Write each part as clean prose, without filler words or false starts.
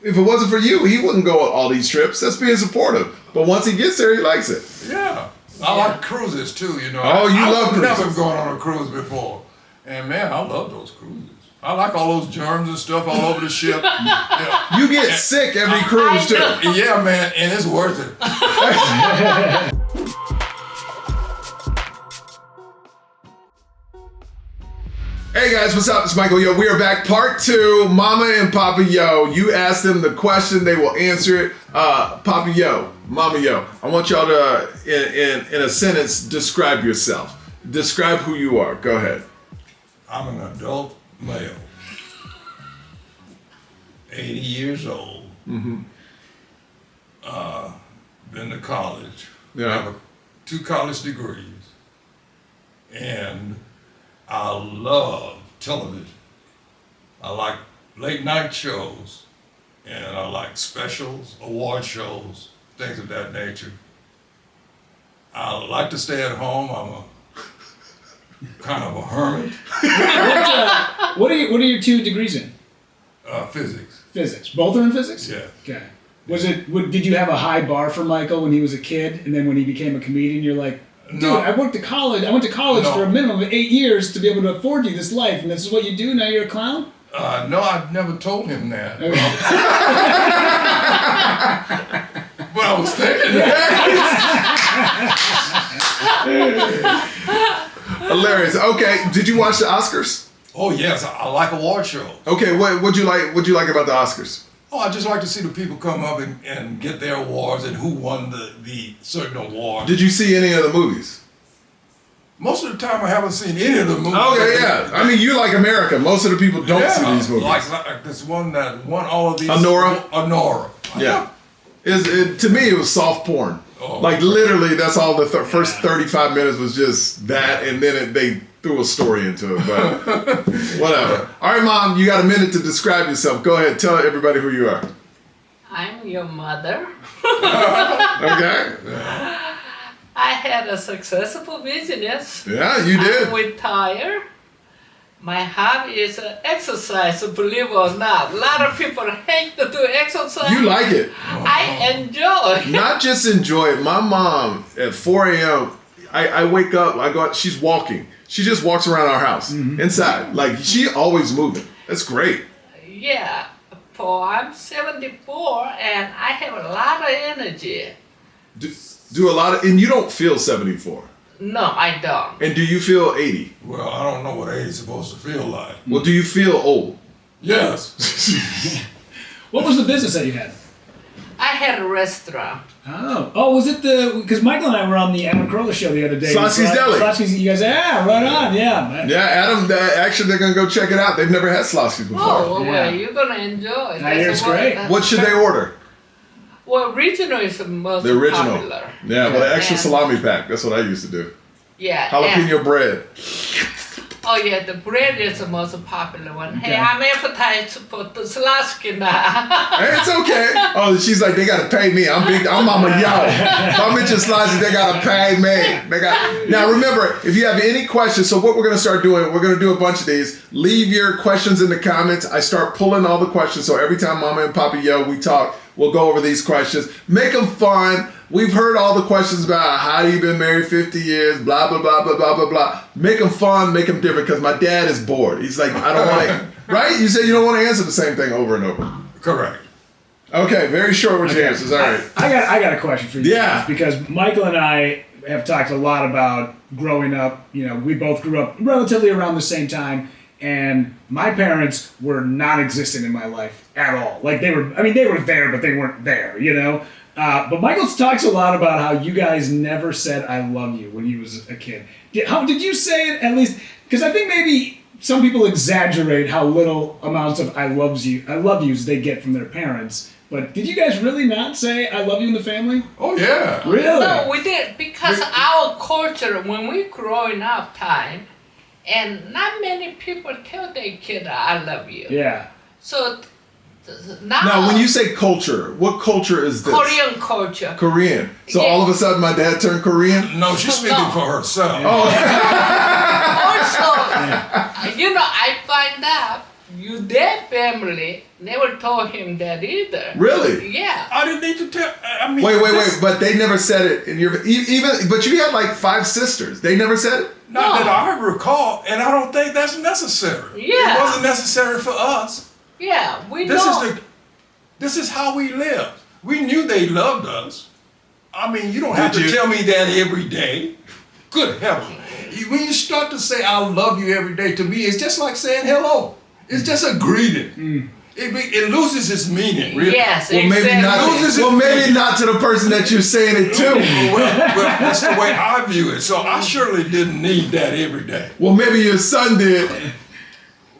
If it wasn't for you, he wouldn't go on all these trips. That's being supportive. But once he gets there, he likes it. Yeah. I like cruises too, you know. Oh, you love cruises. I've never gone on a cruise before. And man, I love those cruises. I like all those germs and stuff all over the ship. Yeah. You get sick every cruise too. Yeah, man, and it's worth it. Hey guys, what's up? It's Michael. Yo, we are back. Part 2, Mama and Papa Yo. You ask them the question, they will answer it. Papa Yo, Mama Yo, I want y'all to, in a sentence, describe yourself. Describe who you are. Go ahead. I'm an adult male, 80 years old. Mm-hmm. Been to college. Yeah. Have 2 college degrees. And I love television. I like late night shows, and I like specials, award shows, things of that nature. I like to stay at home. I'm a kind of a hermit. What are your 2 degrees in? Physics. Physics. Both are in physics? Yeah. Okay. Did you have a high bar for Michael when he was a kid, and then when he became a comedian, you're like, dude, No. I went to college for a minimum of 8 years to be able to afford you this life, and this is what you do? Now you're a clown? No, I've never told him that. Okay. But I was thinking that. Hilarious. Okay, did you watch the Oscars? Oh yes, I like award shows. Okay, what'd you like about the Oscars? Oh, I just like to see the people come up and get their awards and who won the certain award. Did you see any of the movies? Most of the time I haven't seen any of the movies. Okay, yeah. I mean, you like America. Most of the people don't see these movies. Like this one that won all of these. Honora. Yeah. To me, it was soft porn. Oh, like literally, that's all the first 35 minutes was just that, and then they threw a story into it. But whatever. All right, Mom, you got a minute to describe yourself. Go ahead, tell everybody who you are. I'm your mother. Okay. I had a successful business. Yeah, you did. I'm retired. My hobby is exercise, believe it or not. A lot of people hate to do exercise. You like it. I enjoy. Not just enjoy it. My mom, at 4 a.m., I wake up, I go out, she's walking. She just walks around our house, inside. Like, she always moving. That's great. Yeah, I'm 74 and I have a lot of energy. Do a lot of, and you don't feel 74. No, I don't. And do you feel 80? Well, I don't know what age is supposed to feel like. Well, do you feel old? Yes. What was the business that you had? I had a restaurant. Oh, was it because Michael and I were on the Adam Carolla show the other day. Slotsky's Deli. Slotsky's, you guys, right on, yeah. Yeah, Adam, actually they're going to go check it out. They've never had Slotsky's before. Oh, well, you're going to enjoy it. I hear it's great. What should they order? Well, original is the most original. popular. Yeah, with an extra salami pack. That's what I used to do. Yeah. Jalapeno bread. Oh yeah, the bread is the most popular one. Okay. Hey, I'm advertised for the Slotsky now. Hey, it's okay. Oh, she's like, they gotta pay me. I'm Mama Yo. If I'm Mitchell Slotsky, they gotta pay me. Now remember, if you have any questions, so what we're gonna start doing, we're gonna do a bunch of these. Leave your questions in the comments. I start pulling all the questions. So every time Mama and Papa Yo, we talk, we'll go over these questions. Make them fun. We've heard all the questions about how you been married 50 years, blah, blah, blah, blah, blah, blah, blah. Make them fun, make them different, because my dad is bored. He's like, I don't want to, right? You said you don't want to answer the same thing over and over. Correct. Okay, very short with your answers. All right. I got a question for you. Yeah. Guys, because Michael and I have talked a lot about growing up. You know, we both grew up relatively around the same time. And my parents were non-existent in my life at all. Like they were there, but they weren't there, you know? But Michael talks a lot about how you guys never said "I love you" when he was a kid. How did you say it? At least, because I think maybe some people exaggerate how little amounts of "I love yous" they get from their parents. But did you guys really not say "I love you" in the family? Oh yeah. Really? No, we did because our culture when we growing up time, and not many people tell their kid "I love you." Yeah. So. Now, when you say culture, what culture is this? Korean culture. Korean. So Yeah. all of a sudden my dad turned Korean? No, she's speaking for herself. Oh. Also, you know, I find out you their family never told him that either. Really? Yeah. I didn't need to tell. I mean, Wait. But they never said it in your even. But you had like 5 sisters. They never said it. Not No. that I recall, and I don't think that's necessary. Yeah. It wasn't necessary for us. Yeah, we This know. this is how we lived. We knew they loved us. I mean, you don't have Did to you? tell me that every day. Good heavens. When you start to say I love you every day, to me, it's just like saying hello. It's just a greeting. It loses its meaning, really. Yes, Well, maybe exactly. not. Loses its Well, maybe meaning. not to the person that you're saying it to. Well, that's the way I view it. So I surely didn't need that every day. Well, maybe your son did.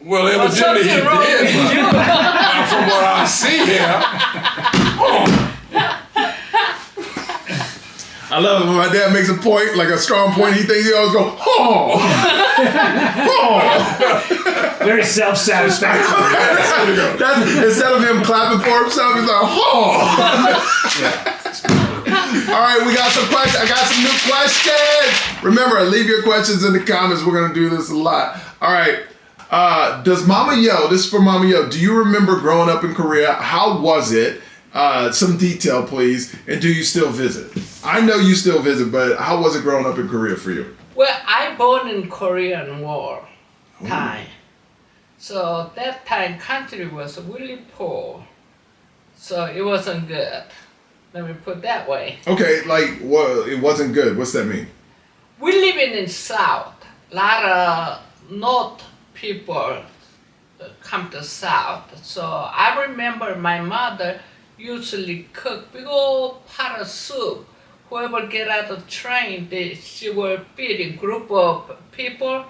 Well, Well, evidently he something wrong did, with but you. from what I see here, I love it when my dad makes a point, like a strong point. He thinks he always go, oh, oh. Very self-satisfaction. That's, instead of him clapping for himself, he's like, oh. All right, we got some questions. I got some new questions. Remember, leave your questions in the comments. We're gonna do this a lot. All right. Does Mama Yo, this is for Mama Yo, do you remember growing up in Korea? How was it? Some detail, please. And do you still visit? I know you still visit, but how was it growing up in Korea for you? Well, I born in Korean War time. So that time country was really poor. So it wasn't good. Let me put it that way. Okay, like, well, it wasn't good. What's that mean? We living in South. A lot of North people come to South. So I remember my mother usually cook big old pot of soup. Whoever get out of the train, she will feed a group of people.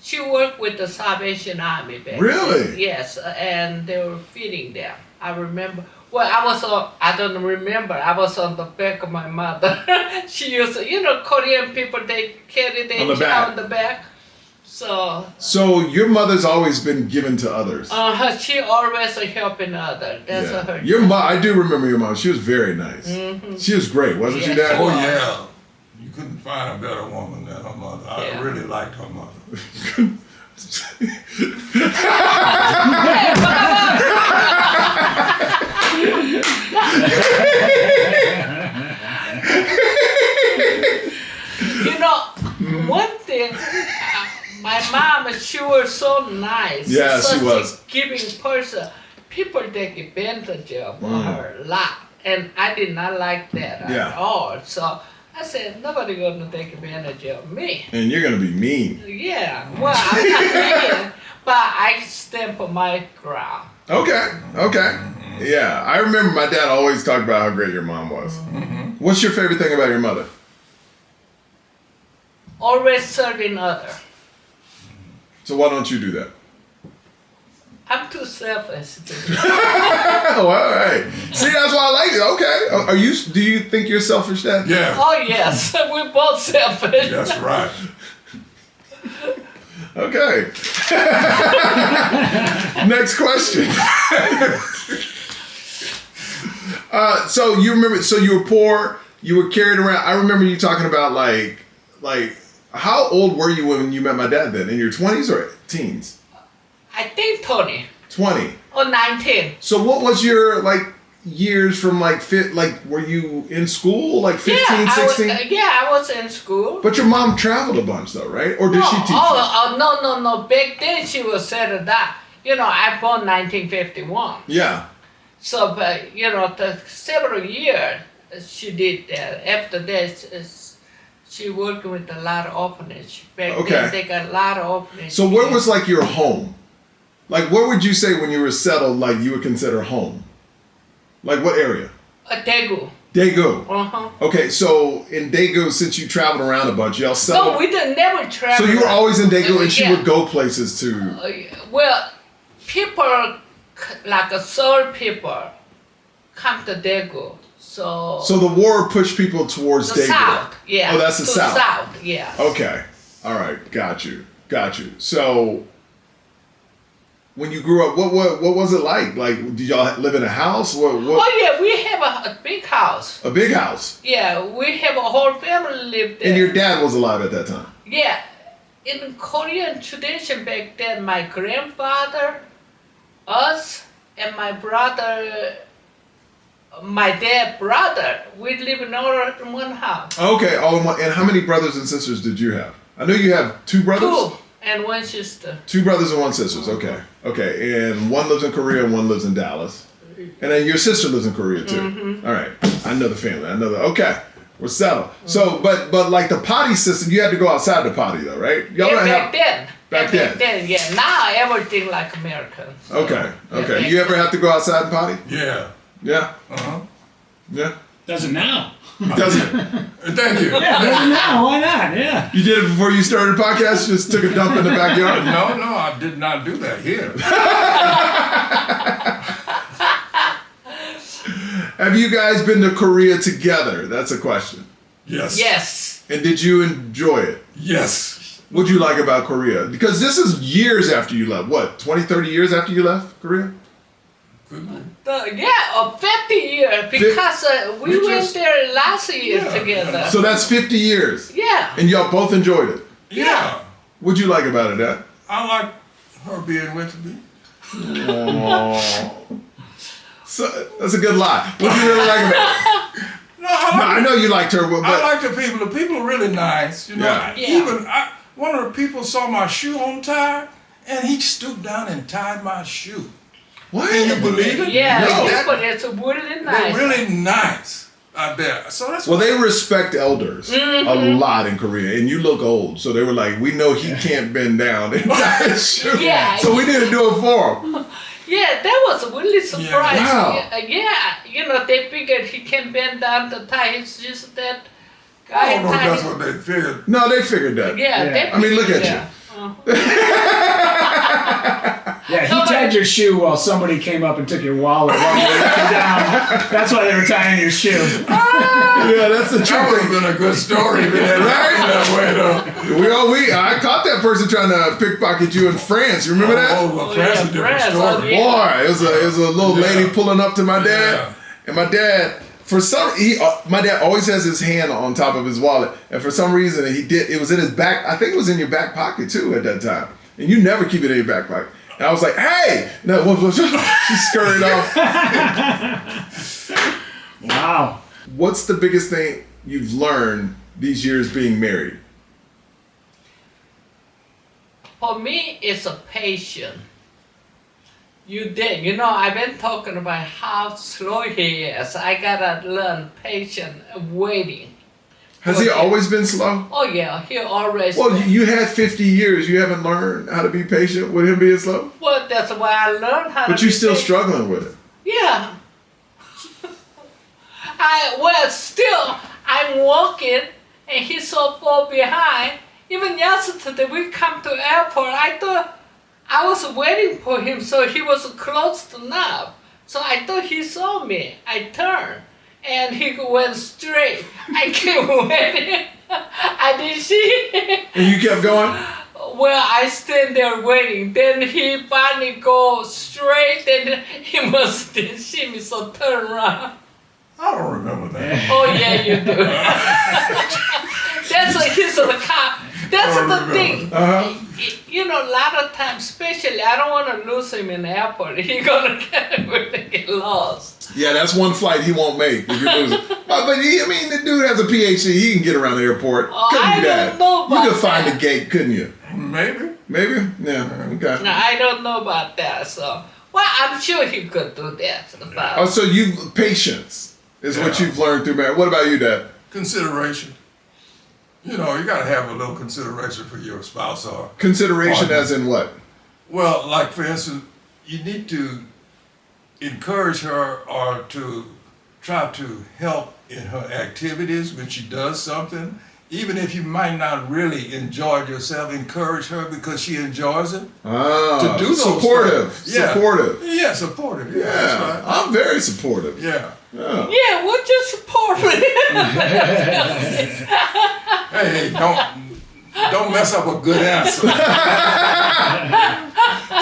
She worked with the Salvation Army back then. Really? Yes, and they were feeding them. I remember. Well, I don't remember. I was on the back of my mother. She used to, Korean people, they carry their On the child back. on the back. So your mother's always been given to others. She always helping others. That's her. Your mom, I do remember your mom. She was very nice. She was great, wasn't she, Yes, Dad? oh yeah, you couldn't find a better woman than her mother. I Yeah. really liked her mother. One thing, my mom, she was so nice. Yeah, such she was. a giving person. People take advantage of her a lot. And I did not like that Yeah. at all. So I said, nobody gonna take advantage of me. And you're gonna be mean. Yeah, well, I'm not mean, but I stand for my ground. Okay. Yeah, I remember my dad always talked about how great your mom was. What's your favorite thing about your mother? Always serving others. So why don't you do that? I'm too selfish to do Oh, all right. See, that's why I like it. Okay. Are you? Do you think you're selfish, Dad? Yeah, Oh yes, we're both selfish. that's right. Okay. Next question. So you remember? So you were poor. You were carried around. I remember you talking about like. How old were you when you met my dad? Then in your 20s or teens? I think 20 20. or 19. So what was your years from were you in school 15, Yeah, 16? I was in school. But your mom traveled a bunch though, right? Or did she teach you? No. Back then she was settled down. I born 1951. Yeah. So, but the several years she did that. After that, she worked with a lot of orphanage. Back Okay. then they got a lot of orphanage. So where was your home? What would you say when you were settled you would consider home? What area? Daegu. Daegu. Uh-huh. Okay, so in Daegu, since you traveled around a bunch, y'all settled. No, we didn't never travel. So you were always in Daegu, and she Yeah. would go places to. Well, people like Seoul people come to Daegu. So So the war pushed people towards the Daegu. south, yeah. Oh, that's the to south. South, yeah. Okay. All right. Got you. So when you grew up, what was it like? Did y'all live in a house? What? Oh yeah, we have a big house. A big house. Yeah, we have a whole family live there. And your dad was alive at that time. Yeah, in Korean tradition back then, my grandfather us and my brother, my dad brother, we live in all in one house. Okay. And how many brothers and sisters did you have? I know you have 2 brothers. 2 and 1 sister. 2 brothers and 1 sister. Okay. Okay. And one lives in Korea and one lives in Dallas. And then your sister lives in Korea too. Mm-hmm. All right. I know the family. I know the. Okay. We're settled. So, but like the potty system, you had to go outside the potty though, right? Y'all Yeah, don't back have. then. Back then. Yeah. Now everything like Americans. Okay. Okay. Yeah. You ever have to go outside and potty? Yeah. Yeah. Uh-huh. Yeah. Doesn't now. Doesn't it? Thank you. Yeah, doesn't now. Why not? Yeah. You did it before you started the podcast? Just took a dump in the backyard? No, I did not do that here. Have you guys been to Korea together? That's a question. Yes. Yes. And did you enjoy it? Yes. What'd you like about Korea? Because this is years after you left. What, 20, 30 years after you left Korea? Good. 50 years because we went just- there last year Yeah. together. So that's 50 years. Yeah. And y'all both enjoyed it. Yeah. What'd you like about it, Dad? I like her being with me. So, that's a good lie. What'd you really like about it? No, I No, like, I know you liked her, but I like the people. The people are really nice. You know, Yeah. Yeah. One of the people saw my shoe on tie, and he stooped down and tied my shoe. what? Can you believe it? Yeah, No. people, it's really nice. They're really nice out there. So that's Well, why- they respect elders a lot in Korea, and you look old, so they were like, "We know he can't bend down and tie his shoe, Yeah. so we need to do it for him." Yeah, that was really surprised. Wow. Yeah, you know, they figured he can bend down the tie. It's just that I guy don't know if that's tied. what they figured. No, they figured that. Yeah, Yeah. they I mean, look figured at that. Yeah, he tied your shoe while somebody came up and took your wallet while you were looking down. That's why they were tying your shoe. Yeah, that's the That would truth. have been a good story if it had happened that way, though. I caught that person trying to pickpocket you in France. You remember that? Oh, well, France is a different France, story. yeah. Boy, it was a little lady pulling up to my dad, Yeah. and my dad, my dad always has his hand on top of his wallet, and for some reason it was in his back. I think it was in your back pocket too at that time, and you never keep it in your back pocket. And I was like, "Hey!" No, she scurried off. Wow. What's the biggest thing you've learned these years being married? For me, it's a patient. You know, I've been talking about how slow he is. I gotta learn patient waiting. Has he always been slow? Oh yeah, he always. Well, you had 50 years. You haven't learned how to be patient with him being slow? Well, that's why I learned how to. But you're be still patient. struggling with it. Yeah. Still, I'm walking and he's so far behind. Even yesterday, we come to airport. I thought I was waiting for him, so he was close enough. So I thought he saw me. I turned, and he went straight. I kept waiting. I didn't see him. And you kept going? Well, I stand there waiting. Then he finally go straight, and he must didn't see me, so turn around. I don't remember that. Oh yeah, you do. He's the cop. That's the thing. Uh-huh. You know, a lot of times, especially, I don't want to lose him in the airport. He's gonna get lost. Yeah, that's one flight he won't make if you lose it. But the dude has a PhD. He can get around the airport. Oh, Couldn't I do that. don't know about You could find that. the gate, couldn't you? Maybe. Maybe? Yeah, okay. No, I don't know about that. So, well, I'm sure he could do that. But Oh, so patience is what Yeah. you've learned through marriage. What about you, Dad? Consideration. You know, you gotta have a little consideration for your spouse or Consideration partner. as in what? Well, like for instance, you need to encourage her or to try to help in her activities when she does something. Even if you might not really enjoy it yourself, encourage her because she enjoys it. Ah, To do those supportive. things. Yeah. Supportive. Yeah, supportive. Yeah, that's Yeah, right. I'm very supportive. Yeah. Yeah. yeah, would you support me? Hey, don't don't mess up a good answer.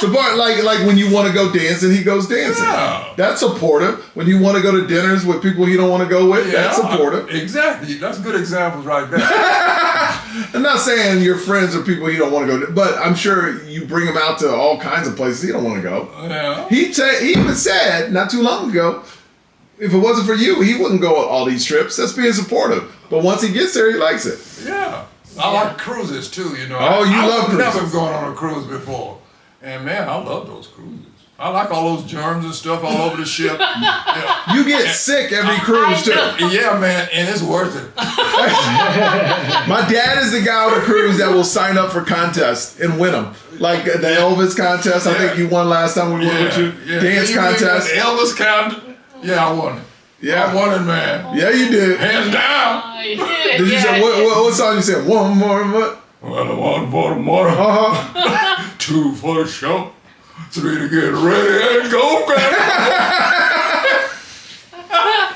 So, but like when you want to go dancing, he goes dancing. Yeah. That's supportive. When you want to go to dinners with people you don't want to go with, that's supportive. Exactly. That's good examples right there. I'm not saying your friends are people you don't want to go to, but I'm sure you bring him out to all kinds of places he don't want to go. Yeah. He even said not too long ago, if it wasn't for you, he wouldn't go on all these trips. That's being supportive. But once he gets there, he likes it. Yeah. I like cruises too, you know. Oh, you love cruises. I've never gone on a cruise before. And man, I love those cruises. I like all those germs and stuff all over the ship. Yeah. You get sick every cruise too. Yeah, man, and it's worth it. My dad is the guy on a cruise that will sign up for contests and win them. Like the Elvis contest, I think you won last time we went with you. Yeah. Dance contest. The Elvis contest. Yeah, I won it. Yeah. I won it, man. Yeah, you did. Hands down. Did you say what song you said? One more, what? Well, 1 for the morning, 2 for the show, 3 to get ready and go,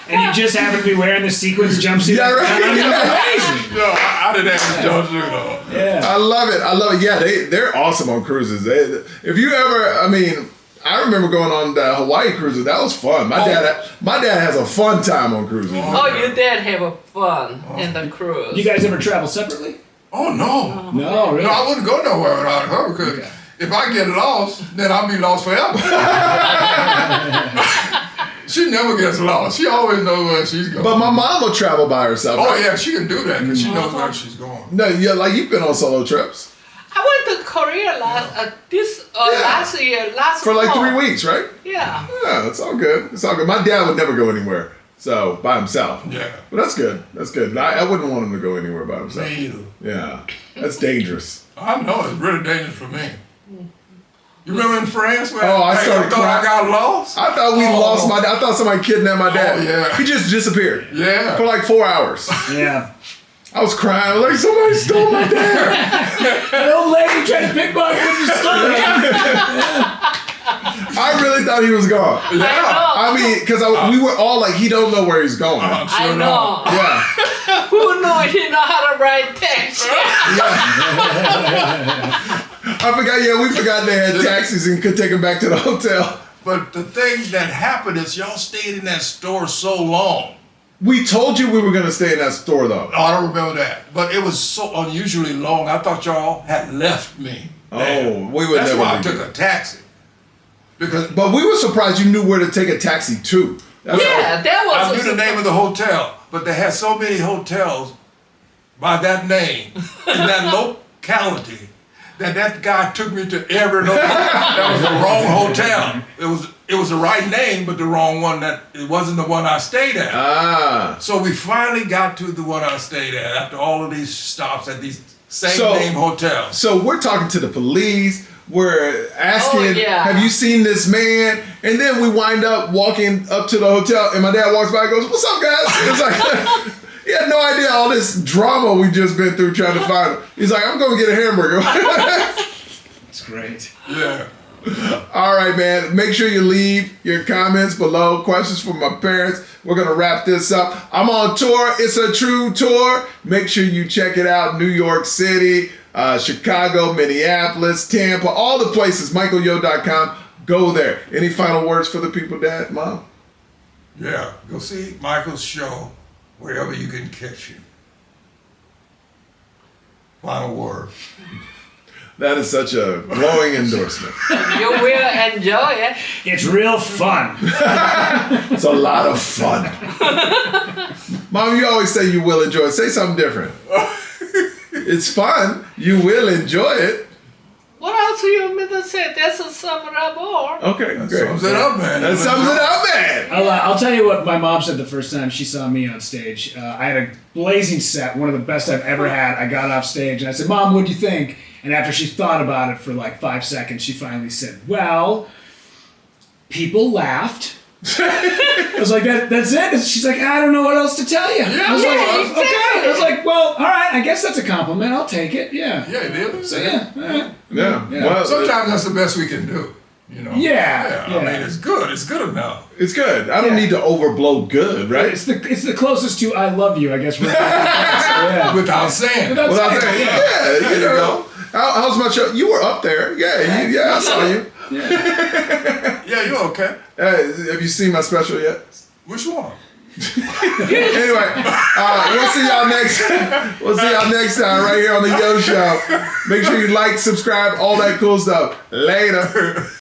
And you just happen to be wearing the sequins jumpsuit. Yeah, right. Amazing. No, I didn't have the jumpsuit on. Yeah. I love it. Yeah, they're awesome on cruises. If you ever, I remember going on the Hawaii cruises. That was fun. My dad has a fun time on cruises. Oh, you did have a fun in the cruise. You guys ever travel separately? Oh, no. No, really? No, I wouldn't go nowhere without her because if I get lost, then I'll be lost forever. She never gets lost. She always knows where she's going. But my mom will travel by herself. Oh, right? yeah, she can do that because she knows where she's going. No, yeah, like you've been on solo trips I went to Korea last year. for like fall. 3 weeks, right? Yeah. Yeah, it's all good. It's all good. My dad would never go anywhere, so by himself. Yeah. But that's good. That's good. I wouldn't want him to go anywhere by himself. Me either. Yeah, that's dangerous. I know, it's really dangerous for me. You remember in France where I started thought I crying. got lost? I thought we lost my dad. I thought somebody kidnapped my dad. Oh, yeah. He just disappeared. Yeah. For like 4 hours. Yeah. I was crying. I was like, somebody stole my dad. An old lady tried to pickpocket him to steal I really thought he was gone. Yeah. Because we were all like, he don't know where he's going. I'm sure I know. Yeah. Who knew he know how to ride taxi? I forgot. Yeah, we forgot they had taxis and could take him back to the hotel. But the thing that happened is y'all stayed in that store so long. We told you we were going to stay in that store, though. Oh, I don't remember that. But it was so unusually long. I thought y'all had left me. Oh, we would That's never why I leave took you. a taxi. Because But we were surprised you knew where to take a taxi to. That's Yeah, that was. I knew the name of the hotel, but they had so many hotels by that name in that locality that guy took me to every location. That was the wrong hotel. It was the right name, but the wrong one. That it wasn't the one I stayed at. So we finally got to the one I stayed at after all of these stops at these same name hotels. So we're talking to the police. We're asking, have you seen this man? And then we wind up walking up to the hotel, and my dad walks by and goes, "What's up, guys?" It's like, he had no idea all this drama we just been through trying to find him. He's like, "I'm going to get a hamburger." That's great. Yeah. All right, man. Make sure you leave your comments below. Questions from my parents. We're going to wrap this up. I'm on tour. It's a true tour. Make sure you check it out. New York City, Chicago, Minneapolis, Tampa, all the places. MichaelYo.com. Go there. Any final words for the people, Dad, Mom? Yeah. Go see Michael's show wherever you can catch him. Final word. That is such a glowing endorsement. You will enjoy it. It's real fun. It's a lot of fun. Mom, you always say you will enjoy it. Say something different. It's fun. You will enjoy it. What else do you want me to say? That's a sum it up or. Okay, That great. sums it up, man. That sums it up, man. I'll tell you what my mom said the first time she saw me on stage. I had a blazing set, one of the best I've ever had. I got off stage and I said, "Mom, what'd you think?" And after she thought about it for like 5 seconds, she finally said, "Well, people laughed." I was like, that's it? And she's like, "I don't know what else to tell you." I was like, exactly. okay. I was like, well, all right, I guess that's a compliment. I'll take it. Yeah. Yeah, it is. So yeah. All right. Yeah. Yeah. Well, Sometimes that's the best we can do. You know. Yeah. I mean, it's good. It's good enough. It's good. I don't Yeah. need to overblow good, right? It's the closest to I love you, I guess. Yeah. Without saying. Without Well, I'm saying, saying, yeah. yeah, you know. How's my show? You were up there. Yeah, I saw you. Yeah, you're okay. Have you seen my special yet? Which one? Anyway, we'll see y'all next. We'll see y'all next time right here on the Yo Show. Make sure you like, subscribe, all that cool stuff. Later.